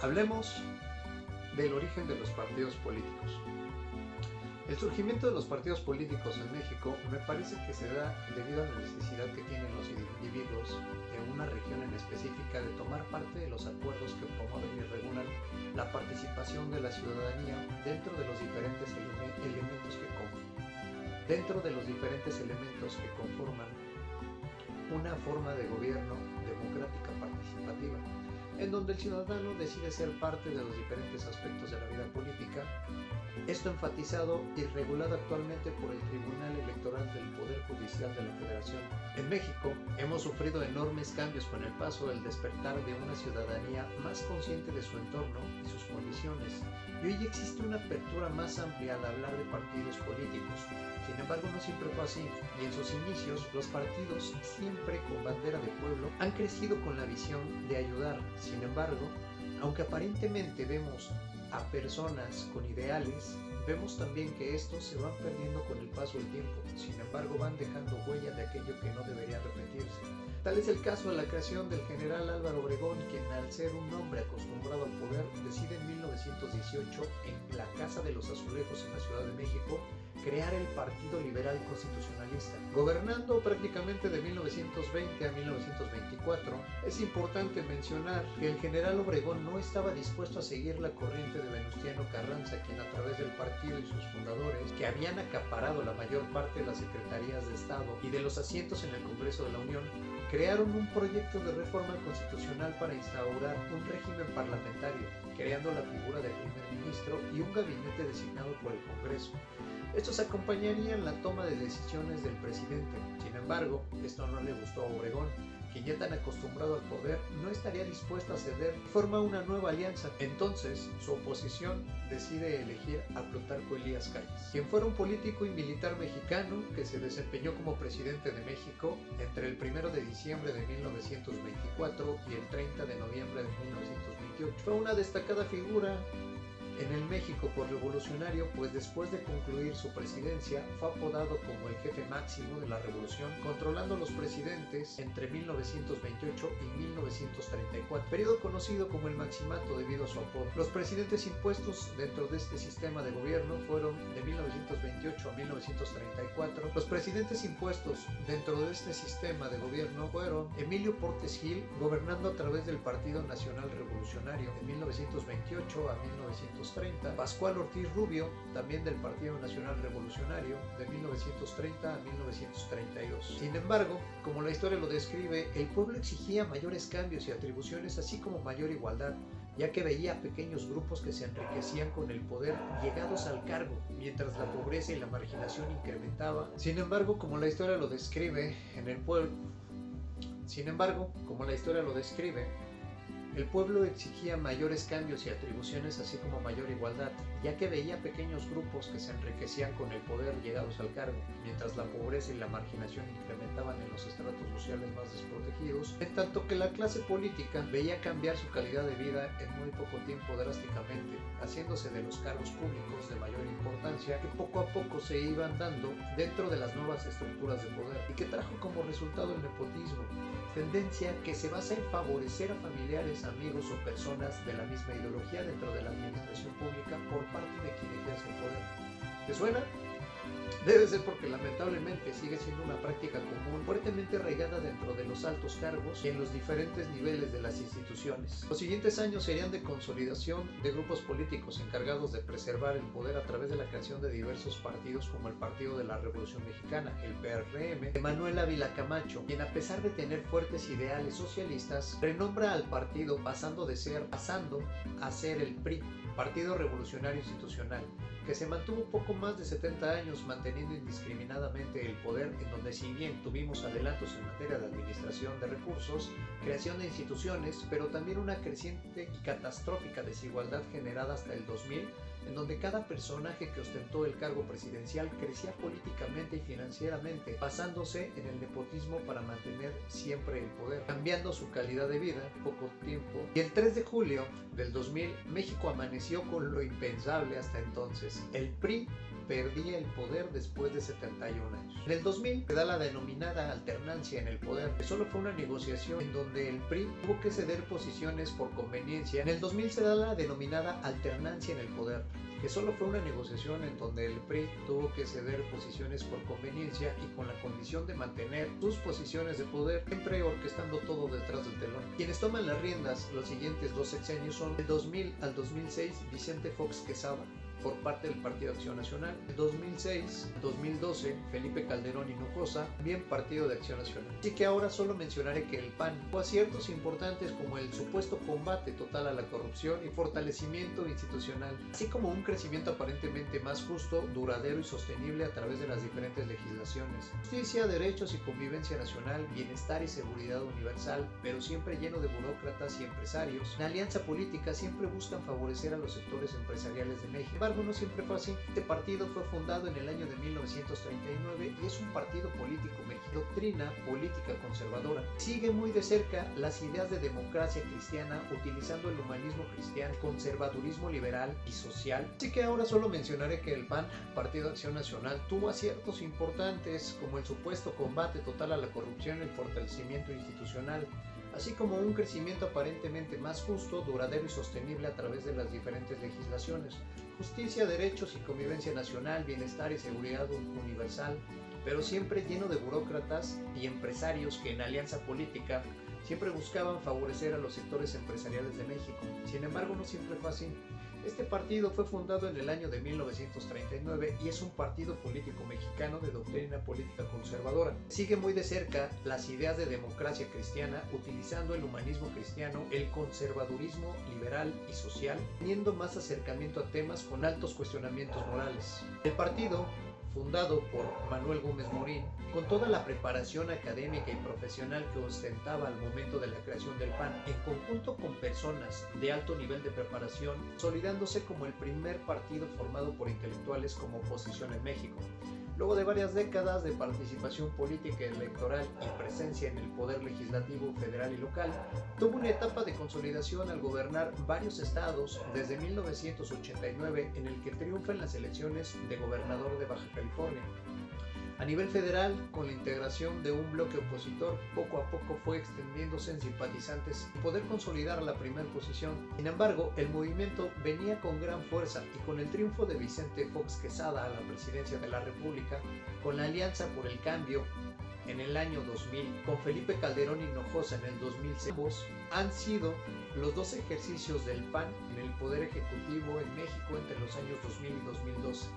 Hablemos del origen de los partidos políticos. El surgimiento de los partidos políticos en México me parece que se da debido a la necesidad que tienen los individuos de una región en específica de tomar parte de los acuerdos que promueven y regulan la participación de la ciudadanía dentro de los diferentes elementos que conforman una forma de gobierno democrática participativa, en donde el ciudadano decide ser parte de los diferentes aspectos de la vida política, esto enfatizado y regulado actualmente por el Tribunal Electoral del Poder Judicial de la Federación. En México hemos sufrido enormes cambios con el paso del despertar de una ciudadanía más consciente de su entorno y sus condiciones, y hoy existe una apertura más amplia al hablar de partidos políticos. Sin embargo, no siempre fue así, y en sus inicios los partidos, siempre con bandera de pueblo, han crecido con la visión de ayudar. Sin embargo, aunque aparentemente vemos a personas con ideales, vemos también que estos se van perdiendo con el paso del tiempo. Sin embargo, van dejando huella de aquello que no debería repetirse. Tal es el caso de la creación del general Álvaro Obregón, quien al ser un hombre acostumbrado al poder, decide en 1918, en la Casa de los Azulejos en la Ciudad de México, crear el Partido Liberal Constitucionalista. Gobernando prácticamente de 1920 a 1924, es importante mencionar que el general Obregón no estaba dispuesto a seguir la corriente de Venustiano Carranza, quien a través del partido y sus fundadores, que habían acaparado la mayor parte de las secretarías de Estado y de los asientos en el Congreso de la Unión, crearon un proyecto de reforma constitucional para instaurar un régimen parlamentario, creando la figura del primer ministro y un gabinete designado por el Congreso. Estos acompañarían la toma de decisiones del presidente. Sin embargo, esto no le gustó a Obregón, quien ya tan acostumbrado al poder no estaría dispuesto a ceder y forma una nueva alianza. Entonces, su oposición decide elegir a Plutarco Elías Calles, quien fuera un político y militar mexicano que se desempeñó como presidente de México entre el 1 de diciembre de 1924 y el 30 de noviembre de 1928. Fue una destacada figura en el México revolucionario, pues después de concluir su presidencia fue apodado como el jefe máximo de la revolución, controlando los presidentes entre 1928 y 1934, periodo conocido como el Maximato debido a su apodo. Los presidentes impuestos dentro de este sistema de gobierno fueron de 1928 a 1934. Los presidentes impuestos dentro de este sistema de gobierno fueron Emilio Portes Gil, gobernando a través del Partido Nacional Revolucionario de 1928 a 1930, Pascual Ortiz Rubio, también del Partido Nacional Revolucionario, de 1930 a 1932. Sin embargo, como la historia lo describe, el pueblo exigía mayores cambios y atribuciones, así como mayor igualdad, ya que veía pequeños grupos que se enriquecían con el poder llegados al cargo, mientras la pobreza y la marginación incrementaba. Sin embargo, como la historia lo describe, el pueblo exigía mayores cambios y atribuciones, así como mayor igualdad, ya que veía pequeños grupos que se enriquecían con el poder llegados al cargo, mientras la pobreza y la marginación incrementaban en los estratos sociales más desprotegidos, en tanto que la clase política veía cambiar su calidad de vida en muy poco tiempo drásticamente, haciéndose de los cargos públicos de mayor importancia que poco a poco se iban dando dentro de las nuevas estructuras de poder, y que trajo como resultado el nepotismo, tendencia que se basa en favorecer a familiares, amigos o personas de la misma ideología dentro de la administración pública por parte de quien ejerce el poder. ¿Te suena? Debe ser porque lamentablemente sigue siendo una práctica común fuertemente arraigada dentro de los altos cargos y en los diferentes niveles de las instituciones. Los siguientes años serían de consolidación de grupos políticos encargados de preservar el poder a través de la creación de diversos partidos, como el Partido de la Revolución Mexicana, el PRM, de Manuel Ávila Camacho, quien, a pesar de tener fuertes ideales socialistas, renombra al partido pasando a ser el PRI, Partido Revolucionario Institucional, que se mantuvo poco más de 70 años manteniendo indiscriminadamente el poder, en donde, si bien tuvimos adelantos en materia de administración de recursos, creación de instituciones, pero también una creciente y catastrófica desigualdad generada hasta el 2000, en donde cada personaje que ostentó el cargo presidencial crecía políticamente y financieramente, basándose en el nepotismo para mantener siempre el poder, cambiando su calidad de vida poco tiempo. Y el 3 de julio del 2000, México amaneció con lo impensable hasta entonces. El PRI perdía el poder después de 71 años. En el 2000 se da la denominada alternancia en el poder, que solo fue una negociación en donde el PRI tuvo que ceder posiciones por conveniencia. En el 2000 se da la denominada alternancia en el poder, que solo fue una negociación en donde el PRI tuvo que ceder posiciones por conveniencia y con la condición de mantener sus posiciones de poder, siempre orquestando todo detrás del telón. Quienes toman las riendas los siguientes 2 sexenios son del 2000 al 2006 Vicente Fox Quesada por parte del Partido Acción Nacional, del 2006 al 2012 Felipe Calderón Hinojosa, también Partido de Acción Nacional. Así que ahora solo mencionaré que el PAN tuvo aciertos importantes como el supuesto combate total a la corrupción y fortalecimiento institucional, así como un crecimiento aparentemente más justo, duradero y sostenible a través de las diferentes legislaciones. Justicia, derechos y convivencia nacional, bienestar y seguridad universal, pero siempre lleno de burócratas y empresarios. En alianza política siempre buscan favorecer a los sectores empresariales de México. Sin embargo, no siempre fue así. Este partido fue fundado en el año de 1939 y es un partido político mexicano, doctrina política conservadora. Sigue muy de cerca las ideas de democracia cristiana, utilizando el humanismo cristiano, conservadurismo liberal y social. Así que ahora solo mencionaré que el PAN, Partido de Acción Nacional, tuvo aciertos importantes como el supuesto combate total a la corrupción y el fortalecimiento institucional, así como un crecimiento aparentemente más justo, duradero y sostenible a través de las diferentes legislaciones. Justicia, derechos y convivencia nacional, bienestar y seguridad universal, pero siempre lleno de burócratas y empresarios que en alianza política siempre buscaban favorecer a los sectores empresariales de México. Sin embargo, no siempre fue así. Este partido fue fundado en el año de 1939 y es un partido político mexicano de doctrina política conservadora. Sigue muy de cerca las ideas de democracia cristiana, utilizando el humanismo cristiano, el conservadurismo liberal y social, teniendo más acercamiento a temas con altos cuestionamientos morales. El partido, fundado por Manuel Gómez Morín, con toda la preparación académica y profesional que ostentaba al momento de la creación del PAN, en conjunto con personas de alto nivel de preparación, consolidándose como el primer partido formado por intelectuales como oposición en México. Luego de varias décadas de participación política electoral y presencia en el poder legislativo federal y local, tuvo una etapa de consolidación al gobernar varios estados desde 1989, en el que triunfa en las elecciones de gobernador de Baja California. A nivel federal, con la integración de un bloque opositor, poco a poco fue extendiéndose en simpatizantes y poder consolidar la primera posición. Sin embargo, el movimiento venía con gran fuerza y con el triunfo de Vicente Fox Quesada a la presidencia de la República, con la Alianza por el Cambio en el año 2000, con Felipe Calderón Hinojosa en el 2006, ambos han sido los 2 ejercicios del PAN en el Poder Ejecutivo en México entre los años 2000 y 2012.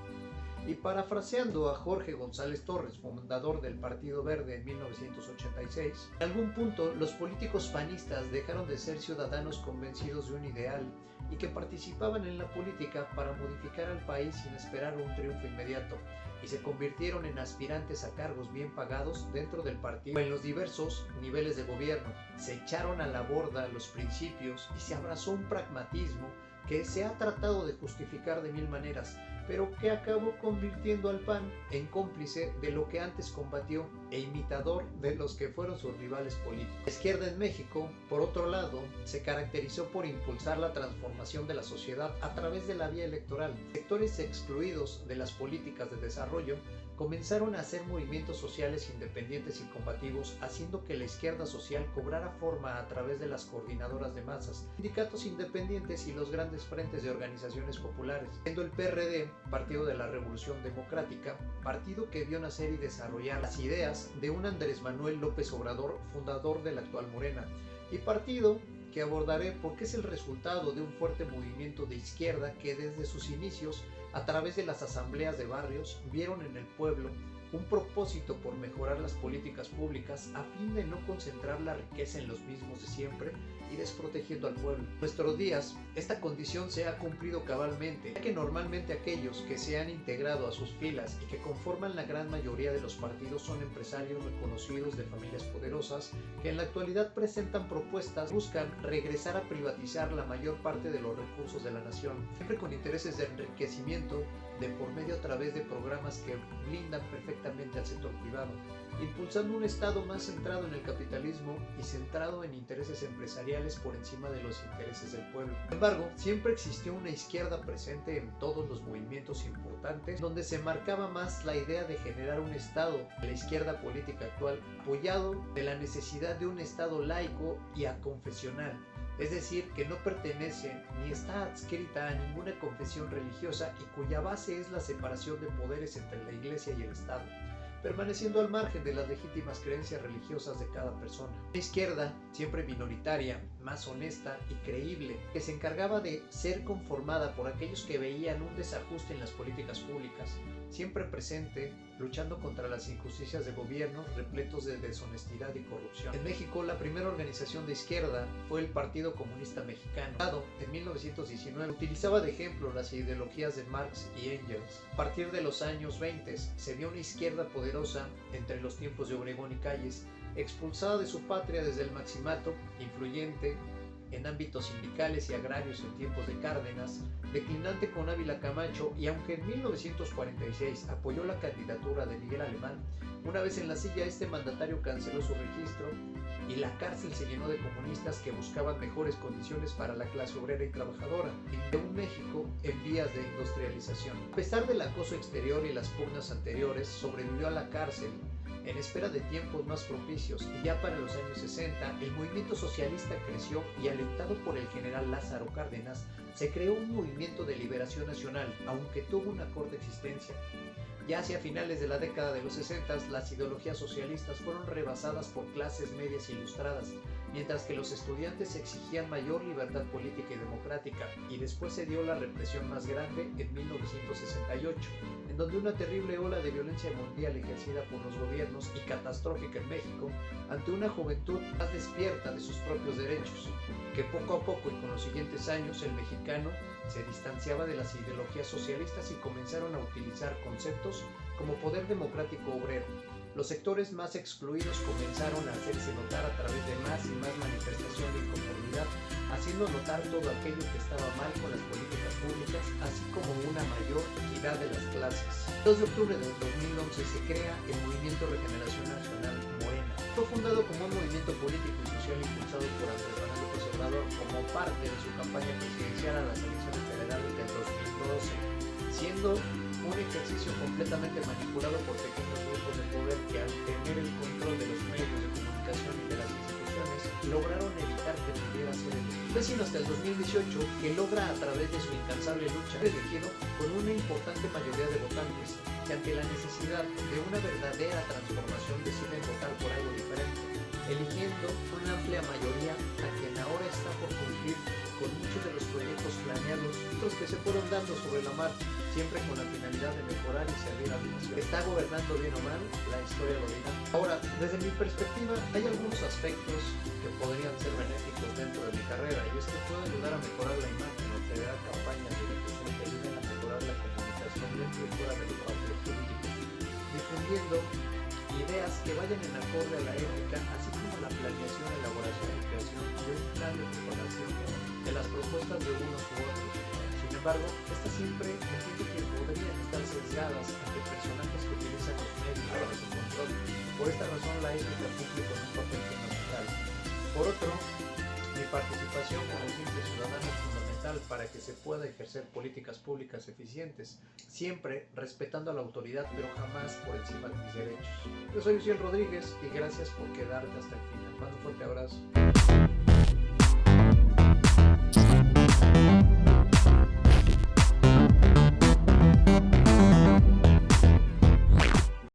Y parafraseando a Jorge González Torres, fundador del Partido Verde en 1986, en algún punto los políticos panistas dejaron de ser ciudadanos convencidos de un ideal y que participaban en la política para modificar al país sin esperar un triunfo inmediato, y se convirtieron en aspirantes a cargos bien pagados dentro del partido o en los diversos niveles de gobierno. Se echaron a la borda los principios y se abrazó un pragmatismo que se ha tratado de justificar de mil maneras, pero que acabó convirtiendo al PAN en cómplice de lo que antes combatió e imitador de los que fueron sus rivales políticos. La izquierda en México, por otro lado, se caracterizó por impulsar la transformación de la sociedad a través de la vía electoral. Sectores excluidos de las políticas de desarrollo comenzaron a hacer movimientos sociales independientes y combativos, haciendo que la izquierda social cobrara forma a través de las coordinadoras de masas, sindicatos independientes y los grandes frentes de organizaciones populares, siendo el PRD, Partido de la Revolución Democrática, partido que vio nacer y desarrollar las ideas de un Andrés Manuel López Obrador, fundador de la actual Morena, y partido que abordaré porque es el resultado de un fuerte movimiento de izquierda que desde sus inicios, a través de las asambleas de barrios, vieron en el pueblo un propósito por mejorar las políticas públicas a fin de no concentrar la riqueza en los mismos de siempre y desprotegiendo al pueblo. En nuestros días, esta condición se ha cumplido cabalmente, ya que normalmente aquellos que se han integrado a sus filas y que conforman la gran mayoría de los partidos son empresarios reconocidos de familias poderosas que en la actualidad presentan propuestas que buscan regresar a privatizar la mayor parte de los recursos de la nación, siempre con intereses de enriquecimiento de por medio a través de programas que blindan perfectamente al sector privado, impulsando un Estado más centrado en el capitalismo y centrado en intereses empresariales empresariales por encima de los intereses del pueblo. Sin embargo, siempre existió una izquierda presente en todos los movimientos importantes, donde se marcaba más la idea de generar un Estado, la izquierda política actual, apoyado de la necesidad de un Estado laico y aconfesional, es decir, que no pertenece ni está adscrita a ninguna confesión religiosa y cuya base es la separación de poderes entre la Iglesia y el Estado, permaneciendo al margen de las legítimas creencias religiosas de cada persona. Una izquierda, siempre minoritaria, más honesta y creíble, que se encargaba de ser conformada por aquellos que veían un desajuste en las políticas públicas, siempre presente, luchando contra las injusticias de gobiernos repletos de deshonestidad y corrupción. En México, la primera organización de izquierda fue el Partido Comunista Mexicano. En 1919 utilizaba de ejemplo las ideologías de Marx y Engels. A partir de los años 20 se vio una izquierda poderosa entre los tiempos de Obregón y Calles, expulsada de su patria desde el Maximato, influyente en ámbitos sindicales y agrarios en tiempos de Cárdenas, declinante con Ávila Camacho, y aunque en 1946 apoyó la candidatura de Miguel Alemán, una vez en la silla este mandatario canceló su registro y la cárcel se llenó de comunistas que buscaban mejores condiciones para la clase obrera y trabajadora de un México en vías de industrialización. A pesar del acoso exterior y las pugnas anteriores, sobrevivió a la cárcel en espera de tiempos más propicios, y ya para los años 60 el movimiento socialista creció y, alentado por el general Lázaro Cárdenas, se creó un movimiento de liberación nacional, aunque tuvo una corta existencia. Ya hacia finales de la década de los 60, las ideologías socialistas fueron rebasadas por clases medias ilustradas, mientras que los estudiantes exigían mayor libertad política y democrática, y después se dio la represión más grande en 1968, en donde una terrible ola de violencia mundial ejercida por los gobiernos y catastrófica en México ante una juventud más despierta de sus propios derechos, que poco a poco y con los siguientes años el mexicano se distanciaba de las ideologías socialistas y comenzaron a utilizar conceptos como poder democrático obrero. Los sectores más excluidos comenzaron a hacerse notar a través de más y más manifestación de inconformidad, haciendo notar todo aquello que estaba mal con las políticas públicas, así como una mayor equidad de las clases. El 2 de octubre del 2011 se crea el Movimiento Regeneración Nacional Morena. Fue fundado como un movimiento político y social impulsado por Andrés Manuel López Obrador como parte de su campaña presidencial a las elecciones federales del 2012, siendo un ejercicio completamente manipulado por pequeños grupos de poder que, al tener el control de los medios de comunicación y de las instituciones, lograron evitar que pudiera ser elegido. Fue sino hasta el 2018 que logra, a través de su incansable lucha, ser elegido con una importante mayoría de votantes que, ante la necesidad de una verdadera transformación, deciden votar por algo diferente, eligiendo una amplia mayoría a quien ahora está por cumplir con muchos de los proyectos planeados, los que se fueron dando sobre la marcha, siempre con la finalidad de mejorar y servir a la nación. ¿Está gobernando bien o mal? La historia lo dirá. Ahora, desde mi perspectiva, hay algunos aspectos que podrían ser benéficos dentro de mi carrera, y esto puede ayudar a mejorar la imagen o crear campañas de difusión que ayuden a mejorar la comunicación dentro y fuera de los partidos políticos, difundiendo ideas que vayan en acorde a la ética, así como la planeación, elaboración y creación de un plan de propagación de las propuestas de unos u otros. Sin embargo, estas siempre entiendo que podrían estar sesgadas ante personajes que utilizan los medios para su control. Por esta razón, la ética cumple con un papel fundamental. Por otro, mi participación como simple ciudadano es fundamental para que se pueda ejercer políticas públicas eficientes, siempre respetando a la autoridad, pero jamás por encima de mis derechos. Yo soy Luciel Rodríguez y gracias por quedarte hasta el final. Mando un fuerte abrazo.